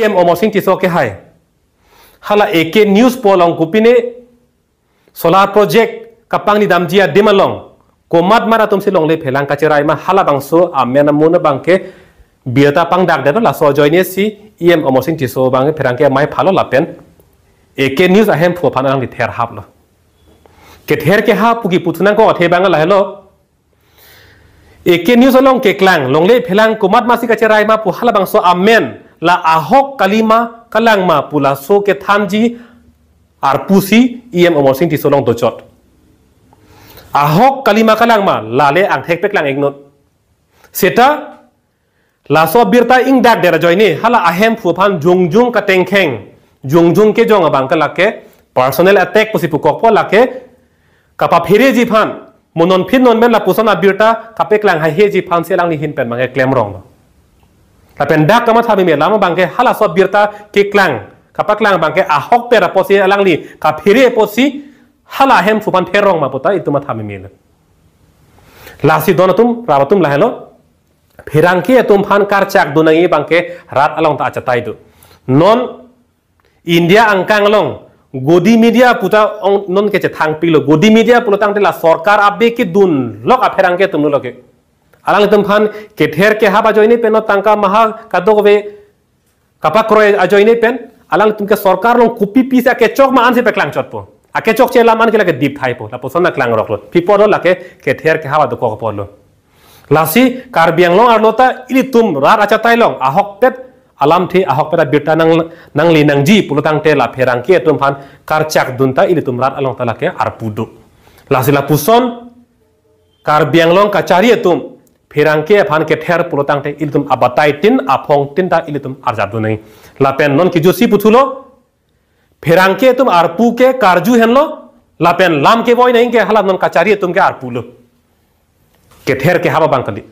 em omosing ti so ke hai hala ek news polong kupine solar project kapang ni damjia demalong komat mara tum silong le phelang ka cherai ma hala bangso amena mona bangke biata pang dak de la so joine si em omosing ti so bang pherang ke mai phalo lapen ek news ahem pho phanang li ther hap lo ke ther ke ha pugi puthunang ko the bang la hello ek news along ke klang longle phelang komat masi ka cherai ma pu hala bangso amen la ahok kalima kalang ma pula so ke thanji ar pusi em omosing ti so long do chot ahok kalima kalang ma lale ang thek pek lang ignot seta la so birta ing dak dera joini hala ahem phuphan jungjung ka tengkheng jungjung ke jong abang ka lake personal attack pusi pukok po lake kapa phire ji phan monon phin non men la pusona birta kapek lang ha he ji phan se lang ni hin pen mangai claim rong la pen dak kama thabi me lama bangke hala so birta ke klang kapak lang bangke ahok pera posi alang ni ka phire posi hala ahem phuphan therong ma puta ituma thabi me lasi donatum rabatum la hello Phirangki tum phan kar chak dunangi bangke rat along ta achatai du non India angkang long godi media puta non ke thang pilo godi media pulotang de la sarkar abbe ki dun lok aphirangke tum loke alang tum phan ke ther ke haba joini pen tangka maha kadogwe kapakroy ajoini pen alang tum ke sarkar long kupi pisa ke chok ma anse peklang chotpo ake chok che laman ke lake dip thai po la posona klang rok lo pipodo lake ke ther ke haba do ko polo lasi karbiang long arlota ili tum rar acha tailong ahok pet alam thi ahok peta birta nang li nang ji pulutang te la pherang ke tum phan karchak dunta ili tum rar along tala ke arpudu lasi la puson karbiang long kachari tum pherang ke phan ke ther pulutang te ili tum abatai tin aphong tin ta ili tum arjadu nei la pen non ki josi puthulo pherang ke tum arpu ke karju henlo la pen lam ke boy nei ke hala non kachari tum ke arpulo ke ther ke haba bang kali